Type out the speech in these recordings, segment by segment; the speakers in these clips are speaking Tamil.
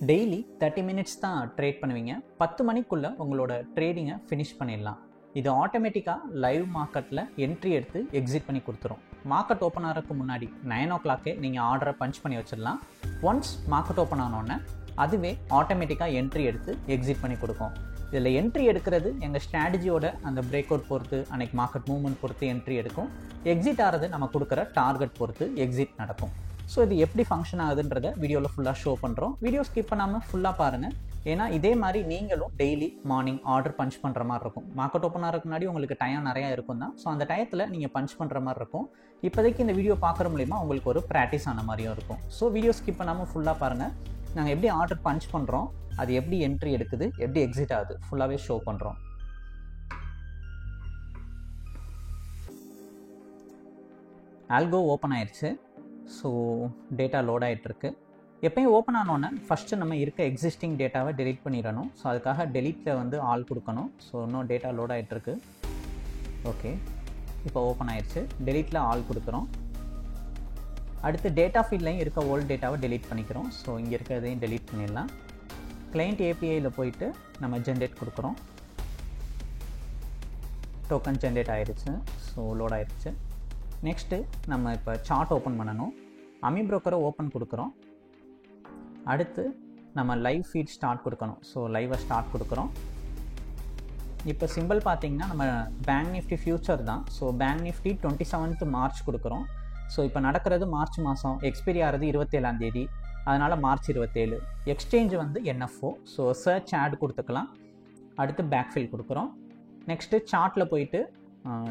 டெய்லி 30 மினிட்ஸ் தான் ட்ரேட் பண்ணுவீங்க. 10 மணிக்குள்ளே உங்களோட ட்ரேடிங்கை ஃபினிஷ் பண்ணிடலாம். இது ஆட்டோமேட்டிக்காக லைவ் மார்க்கெட்டில் என்ட்ரி எடுத்து எக்ஸிட் பண்ணி கொடுத்துரும். மார்க்கெட் ஓப்பன் ஆகிறதுக்கு முன்னாடி 9 o'clock நீங்கள் ஆர்டரை பஞ்ச் பண்ணி வச்சிடலாம். ஒன்ஸ் மார்க்கெட் ஓப்பன் ஆனோடனே அதுவே ஆட்டோமேட்டிக்காக என்ட்ரி எடுத்து எக்ஸிட் பண்ணி கொடுக்கும். இதில் என்ட்ரி எடுக்கிறது எங்கள் ஸ்ட்ராட்டஜியோட அந்த பிரேக் அவுட் பொறுத்து, அன்றைக்கி மார்க்கெட் மூவ்மெண்ட் பொறுத்து என்ட்ரி எடுக்கும். எக்ஸிட் ஆகிறது நம்ம கொடுக்குற டார்கெட் பொறுத்து எக்ஸிட் நடக்கும். ஸோ இது எப்படி ஃபங்க்ஷன் ஆகுதுன்றதை வீடியோவில் ஃபுல்லாக ஷோ பண்ணுறோம். வீடியோ ஸ்கிப் பண்ணாமல் ஃபுல்லாக பாருங்கள். ஏன்னா இதே மாதிரி நீங்களும் டெய்லி மார்னிங் ஆர்டர் பஞ்ச் பண்ணுற மாதிரி இருக்கும். மார்க்கெட் ஓப்பன் ஆகிறதுக்கு முன்னாடி உங்களுக்கு டைம் நிறையா இருக்கும் தான். ஸோ அந்த டயத்தில் நீங்கள் பஞ்ச் பண்ணுற மாதிரி இருக்கும். இப்போதைக்கு இந்த வீடியோ பார்க்குற மூலிமா உங்களுக்கு ஒரு ப்ராக்டிஸ் ஆன மாதிரியும் இருக்கும். ஸோ வீடியோ ஸ்கிப் பண்ணாமல் ஃபுல்லாக பாருங்கள். நாங்கள் எப்படி ஆர்டர் பஞ்ச் பண்ணுறோம், அது எப்படி என்ட்ரி எடுக்குது, எப்படி எக்ஸிட் ஆகுது, ஃபுல்லாகவே ஷோ பண்ணுறோம். ஆல்கோ ஓப்பன் ஆயிடுச்சு. ஸோ டேட்டா லோட் ஆகிட்டுருக்கு. எப்பயும் ஓப்பன் ஆனோன்னே ஃபஸ்ட்டு நம்ம இருக்க எக்ஸிஸ்டிங் டேட்டாவை டெலீட் பண்ணிடணும். ஸோ அதுக்காக டெலீட்டில் வந்து ஆல் கொடுக்கணும். ஸோ இன்னும் டேட்டா லோட் ஆகிட்டுருக்கு. ஓகே, இப்போ ஓப்பன் ஆயிடுச்சு. டெலீட்டில் ஆல் கொடுக்குறோம். அடுத்து டேட்டா ஃபீல்ட்லையும் இருக்க ஓல்டு டேட்டாவை டெலீட் பண்ணிக்கிறோம். ஸோ இங்கே இருக்கிறதையும் டெலீட் பண்ணிடலாம். கிளைண்ட் ஏபிஐயில் போயிட்டு நம்ம ஜென்ரேட் கொடுக்குறோம். டோக்கன் ஜென்ரேட் ஆகிடுச்சு. ஸோ லோட் ஆகிடுச்சு. நெக்ஸ்ட்டு நம்ம இப்போ சார்ட் ஓப்பன் பண்ணணும். அமி ப்ரோக்கரை ஓப்பன் கொடுக்குறோம். அடுத்து நம்ம லைவ் ஃபீட் ஸ்டார்ட் கொடுக்கணும். ஸோ லைவை ஸ்டார்ட் கொடுக்குறோம். இப்போ சிம்பிள் பார்த்தீங்கன்னா நம்ம பேங்க் நிஃப்டி ஃபியூச்சர் தான். So bank Nifty 27th March கொடுக்குறோம். ஸோ இப்போ நடக்கிறது மார்ச் மாதம், எக்ஸ்பைரி ஆகிறது 27ஆம் தேதி. அதனால் மார்ச் 27. எக்ஸ்சேஞ்ச் வந்து NFO. ஸோ சர்ச் ஆட் கொடுத்துக்கலாம். அடுத்து பேக்ஃபில் கொடுக்குறோம். நெக்ஸ்ட்டு சார்ட்டில் போயிட்டு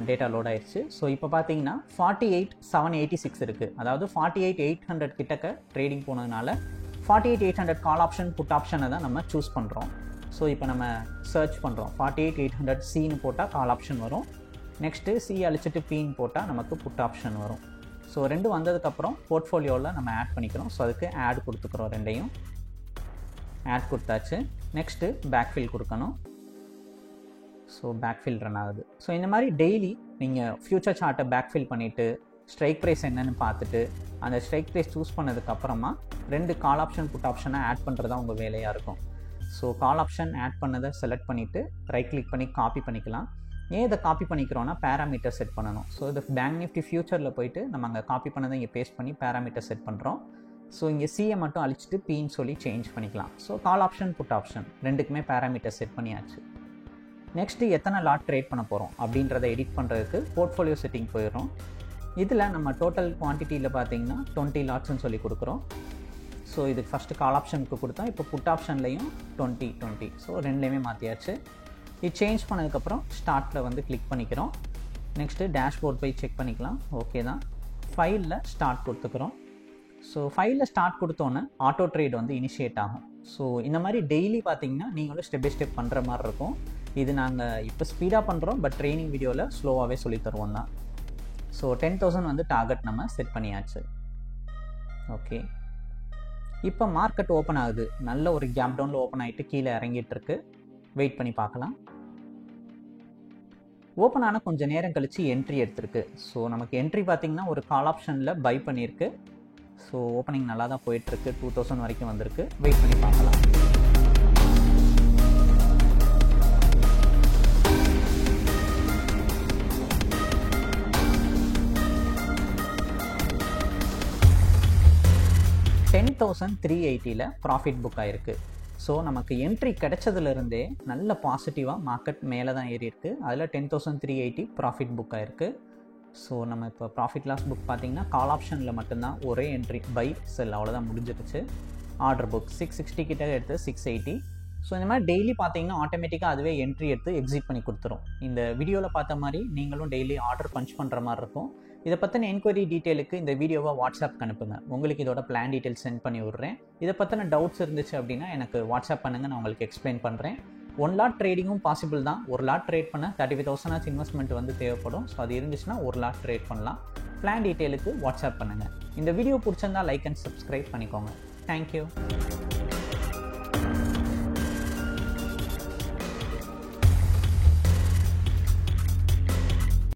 டேட்டா லோட் ஆயிடுச்சு. ஸோ இப்போ பார்த்தீங்கன்னா 48,786 இருக்குது. அதாவது 48,800 கிட்டக்க ட்ரேடிங் போனதுனால 48,800 கால் ஆப்ஷன் புட் ஆப்ஷனை தான் நம்ம சூஸ் பண்ணுறோம். ஸோ இப்போ நம்ம சர்ச் பண்ணுறோம். 48,800 சீன்னு போட்டால் கால் ஆப்ஷன் வரும். நெக்ஸ்ட்டு சி அழிச்சிட்டு பீன்னு போட்டால் நமக்கு புட் ஆப்ஷன் வரும். ஸோ ரெண்டும் வந்ததுக்கப்புறம் போர்ட்ஃபோலியோவில் நம்ம ஆட் பண்ணிக்கிறோம். ஸோ அதுக்கு ஆட் கொடுத்துக்கிறோம். ரெண்டையும் ஆட் கொடுத்தாச்சு. நெக்ஸ்ட்டு பேக்ஃபில் கொடுக்கணும். ஸோ பேக்ஃபில் ரன் ஆகுது. ஸோ இந்த மாதிரி டெய்லி நீங்கள் ஃபியூச்சர் சார்ட்டை பேக்ஃபில் பண்ணிவிட்டு ஸ்ட்ரைக் ப்ரைஸ் என்னென்னு பார்த்துட்டு அந்த ஸ்ட்ரைக் ப்ரைஸ் சூஸ் பண்ணதுக்கப்புறமா 2 கால் ஆப்ஷன் புட் ஆப்ஷனை ஆட் பண்ணுறது தான் உங்கள் வேலையாக இருக்கும். ஸோ கால் ஆப்ஷன் ஆட் பண்ணதை செலக்ட் பண்ணிவிட்டு ரைட் கிளிக் பண்ணி காப்பி பண்ணிக்கலாம். ஏன் இதை காப்பி பண்ணிக்கிறோன்னா பேராமீட்டர் செட் பண்ணணும். ஸோ இது பேங்க் நிஃப்டி ஃபியூச்சரில் போயிட்டு நம்ம அங்கே காப்பி பண்ணதை இங்கே பேஸ்ட் பண்ணி பேராமீட்டர் செட் பண்ணுறோம். ஸோ இங்கே சியை மட்டும் அழிச்சிட்டு பின்னு சொல்லி சேஞ்ச் பண்ணிக்கலாம். So call option put option ரெண்டுக்குமே பேராமீட்டர் செட் பண்ணியாச்சு. நெக்ஸ்ட்டு எத்தனை லாட் ட்ரேட் பண்ண போகிறோம் அப்படின்றத எடிட் பண்ணுறதுக்கு போர்ட்ஃபோலியோ செட்டிங் போயிடுறோம். இதில் நம்ம டோட்டல் குவான்டிட்டியில் பார்த்தீங்கன்னா 20 லாட்ஸ்ன்னு சொல்லி கொடுக்குறோம். ஸோ இதுக்கு ஃபஸ்ட்டு கால் ஆப்ஷனுக்கு கொடுத்தோம். இப்போ புட் ஆப்ஷன்லையும் 20. ஸோ ரெண்டுலேயுமே மாற்றியாச்சு. இது சேஞ்ச் பண்ணதுக்கப்புறம் ஸ்டார்ட்டில் வந்து கிளிக் பண்ணிக்கிறோம். நெக்ஸ்ட்டு டேஷ்போர்ட் போய் செக் பண்ணிக்கலாம். ஓகே தான். ஃபைலில் ஸ்டார்ட் கொடுத்துக்கிறோம். ஸோ ஃபைலில் ஸ்டார்ட் கொடுத்தோன்னே ஆட்டோ ட்ரேட் வந்து இனிஷியேட் ஆகும். ஸோ இந்த மாதிரி டெய்லி பார்த்தீங்கன்னா நீங்களும் ஸ்டெப் பை ஸ்டெப் பண்ணுற மாதிரி இருக்கும். இது நாங்கள் இப்போ ஸ்பீடாக பண்ணுறோம், பட் ட்ரைனிங் வீடியோவில் ஸ்லோவாகவே சொல்லி தருவோம் தான். ஸோ 10,000 வந்து டார்கெட் நம்ம செட் பண்ணியாச்சு. ஓகே, இப்போ மார்க்கெட் ஓப்பன் ஆகுது. நல்ல ஒரு கேப் டவுனில் ஓப்பன் ஆகிட்டு கீழே இறங்கிட்டு இருக்கு. வெயிட் பண்ணி பார்க்கலாம். ஓப்பன் ஆனால் கொஞ்சம் நேரம் கழித்து என்ட்ரி எடுத்திருக்கு. ஸோ நமக்கு என்ட்ரி பார்த்திங்கன்னா ஒரு கால் ஆப்ஷனில் பை பண்ணியிருக்கு. ஸோ ஓப்பனிங் நல்லா தான் போயிட்டுருக்கு. 2000 வரைக்கும் வந்திருக்கு. வெயிட் பண்ணி பார்க்கலாம். $10,380 ப்ராஃபிட் புக் ஆகிருக்கு. ஸோ நமக்கு என்ட்ரி கிடைச்சதுலேருந்தே நல்ல பாசிட்டிவாக மார்க்கெட் மேலே தான் ஏறி இருக்குது. அதில் 10,380 ப்ராஃபிட் புக் ஆகிருக்கு. ஸோ நம்ம இப்போ ப்ராஃபிட் லாஸ் புக் பார்த்திங்கன்னா கால் ஆப்ஷனில் மட்டும்தான் ஒரே என்ட்ரி பை செல், அவ்வளோதான் முடிஞ்சிருச்சு. ஆர்டர் புக் 660 கிட்ட எடுத்து 680. ஸோ இந்த மாதிரி டெய்லி பார்த்தீங்கன்னா ஆட்டோமேட்டிக்காக அதுவே என்ட்ரி எடுத்து எக்ஸிட் பண்ணி கொடுத்துரும். இந்த வீடியோவில் பார்த்த மாதிரி நீங்களும் டெய்லி ஆர்டர் பஞ்ச் பண்ணுற மாதிரி இருக்கும். இதை பற்றின என்கொயரி டீட்டெயிலுக்கு இந்த வீடியோவை வாட்ஸ்அப்க்கு அனுப்புங்க. உங்களுக்கு இதோட பிளான் டீட்டெயில்ஸ் சென்ட் பண்ணி விட்றேன். இதை பற்றின டவுட்ஸ் இருந்துச்சு அப்படின்னா எனக்கு வாட்ஸ்அப் பண்ணுங்கள், நான் உங்களுக்கு எக்ஸ்பிளைன் பண்ணுறேன். 1 லாட் ட்ரேடிங்கும் பாசிபிள் தான். 1 லாட் ட்ரேட் பண்ண 35,000 இன்வெஸ்ட்மெண்ட் வந்து தேவைப்படும். ஸோ அது இருந்துச்சுன்னா 1 லாட் ட்ரேட் பண்ணலாம். பிளான் டீட்டெயிலுக்கு வாட்ஸ்அப் பண்ணுங்கள். இந்த வீடியோ பிடிச்சிருந்தா லைக் அண்ட் சப்ஸ்கிரைப் பண்ணிக்கோங்க. தேங்க்யூ.